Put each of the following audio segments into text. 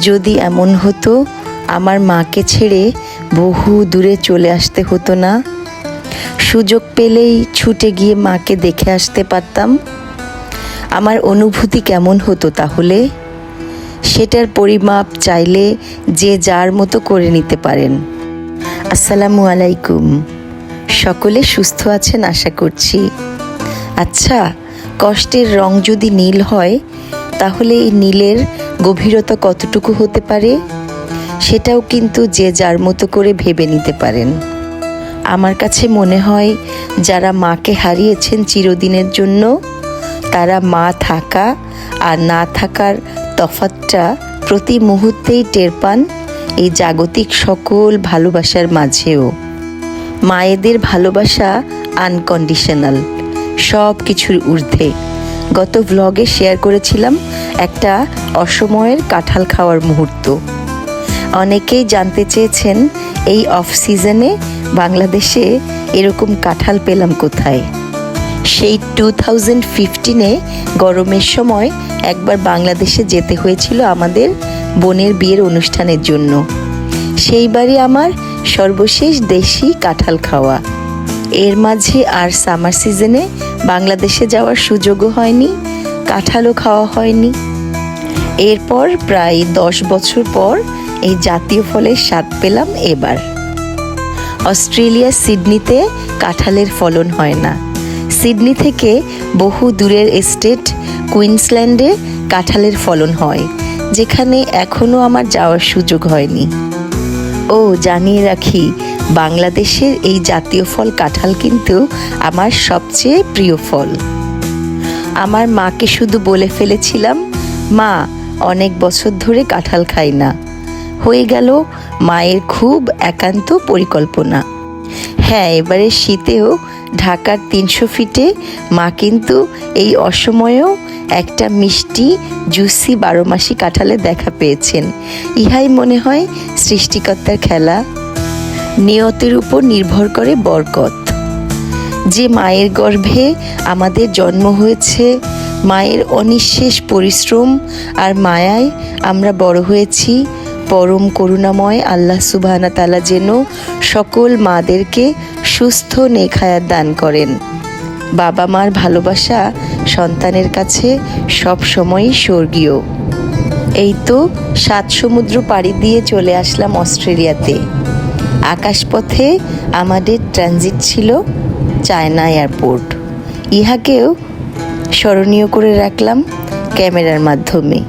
যদি এমন হতো আমার মাকে ছেড়ে বহু দূরে চলে আসতে হতো না, সুযোগ পেলেই ছুটে গিয়ে মাকে দেখে আসতে পারতাম, আমার অনুভূতি কেমন হতো তাহলে? সেটার পরিমাপ চাইলে যে যার মতো করে নিতে পারেন। আসসালামু আলাইকুম। সকলে সুস্থ আছেন আশা করছি। আচ্ছা, কষ্টের রং যদি নীল হয় তাহলে এই নীলের গভীরতা কতটুকু হতে পারে সেটাও কিন্তু যে যার মতো করে ভেবে নিতে পারেন। আমার কাছে মনে হয় যারা মাকে হারিয়েছেন চিরদিনের জন্য, তারা মা থাকা আর না থাকার তফাৎটা প্রতি মুহূর্তেই টের পান এই জাগতিক সকল ভালোবাসার মাঝেও। মায়েদের ভালোবাসা আনকন্ডিশনাল, সব কিছুর ঊর্ধ্বে। গত ভ্লগে শেয়ার করেছিলাম একটা অসময়ের কাঁঠাল খাওয়ার মুহূর্ত। অনেকেই জানতে চেয়েছেন এই অফ সিজনে বাংলাদেশে এরকম কাঁঠাল পেলাম কোথায়। সেই 2015-এ গরমের সময় একবার বাংলাদেশে যেতে হয়েছিল আমাদের বোনের বিয়ের অনুষ্ঠানের জন্য। সেইবারই আমার সর্বশেষ দেশি কাঁঠাল খাওয়া। এর মাঝে আর সামার সিজনে বাংলাদেশে যাওয়ার সুযোগও হয়নি, কাঁঠালও খাওয়া হয়নি। এরপর প্রায় 10 বছর পর এই জাতীয় ফলের স্বাদ পেলাম এবার। অস্ট্রেলিয়ার সিডনিতে কাঁঠালের ফলন হয় না। সিডনি থেকে বহু দূরের স্টেট কুইন্সল্যান্ডে কাঁঠালের ফলন হয়, যেখানে এখনও আমার যাওয়ার সুযোগ হয়নি। ও জানিয়ে রাখি, বাংলাদেশের এই জাতীয় ফল কাঁঠাল কিন্তু আমার সবচেয়ে প্রিয় ফল। আমার মাকে শুধু বলে ফেলেছিলাম, মা অনেক বছর ধরে কাঁঠাল খাই না। হয়ে গেল মায়ের খুব একান্ত পরিকল্পনা। হ্যাঁ, এবারে শীতেও ঢাকার 300 ফিটে মা কিন্তু এই অসময়েও একটা মিষ্টি জুসি 12 মাসি কাঁঠালে দেখা পেয়েছেন। ইহাই মনে হয় সৃষ্টিকর্তার খেলা। নিয়তের উপর নির্ভর করে বরকত। যে মায়ের গর্ভে আমাদের জন্ম হয়েছে, মায়ের অনিঃশেষ পরিশ্রম আর মায়ায় আমরা বড় হয়েছি, পরম করুণাময় আল্লাহ সুবহানাহু ওয়া তাআলা যেন সকল মাদেরকে সুস্থ নেক হায়াত দান করেন। বাবা মার ভালোবাসা সন্তানের কাছে সব সময়ই স্বর্গীয়। এই তো 7 সমুদ্র পাড়ি দিয়ে চলে আসলাম অস্ট্রেলিয়াতে। আকাশপথে আমাদের ট্রানজিট ছিল চায়না এয়ারপোর্ট। ইহাকেও স্মরণীয় করে রাখলাম ক্যামেরার মাধ্যমে।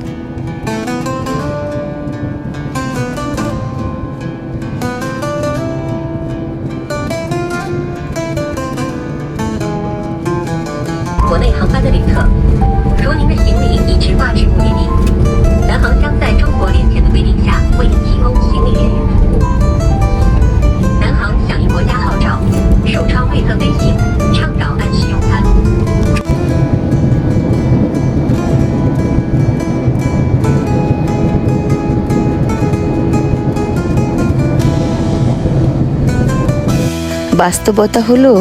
বাস্তবতা হলো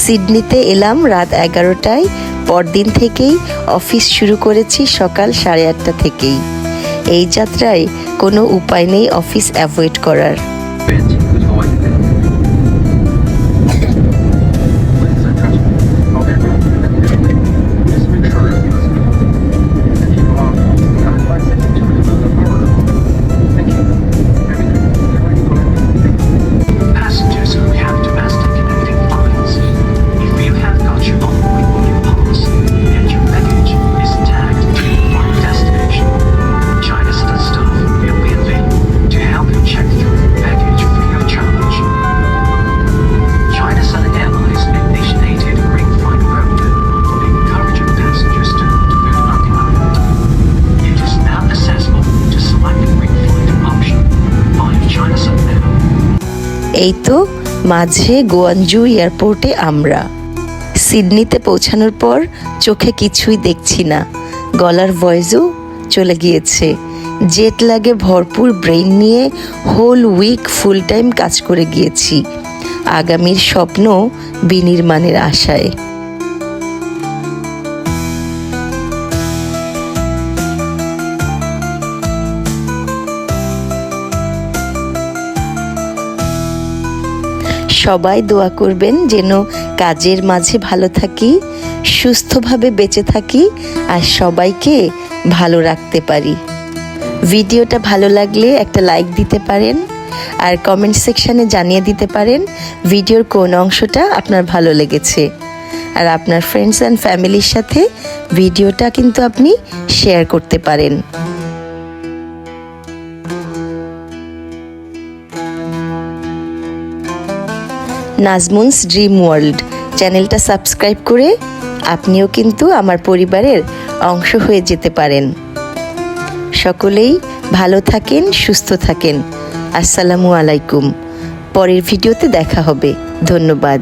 সিডনিতে এলাম রাত 11টায়। পরদিন থেকেই অফিস শুরু করেছি সকাল 8:30 থেকেই। এই যাত্রায় কোনো উপায় নেই অফিস অ্যাভয়েড করার। এই তো মাঝে গোয়াঞ্জু এয়ারপোর্টে আমরা। সিডনিতে পৌঁছানোর পর চোখে কিছুই দেখছি না, গলার ভয়েসও চলে গিয়েছে। জেট লাগে ভরপুর ব্রেইন নিয়ে হোল উইক ফুল টাইম কাজ করে গিয়েছি আগামীর স্বপ্ন বিনির্মাণের আশায়। সবাই দোয়া করবেন যেন কাজের মাঝে ভালো থাকি, সুস্থভাবে বেঁচে থাকি আর সবাইকে ভালো রাখতে পারি। ভিডিওটা ভালো লাগলে একটা লাইক দিতে পারেন আর কমেন্ট সেকশানে জানিয়ে দিতে পারেন ভিডিওর কোন অংশটা আপনার ভালো লেগেছে। আর আপনার ফ্রেন্ডস অ্যান্ড ফ্যামিলির সাথে ভিডিওটা কিন্তু আপনি শেয়ার করতে পারেন। নাজমুনস ড্রিম ওয়ার্ল্ড চ্যানেলটা সাবস্ক্রাইব করে আপনিও কিন্তু আমার পরিবারের অংশ হয়ে যেতে পারেন। সকলেই ভালো থাকেন, সুস্থ থাকেন। আসসালামু আলাইকুম। পরের ভিডিওতে দেখা হবে। ধন্যবাদ।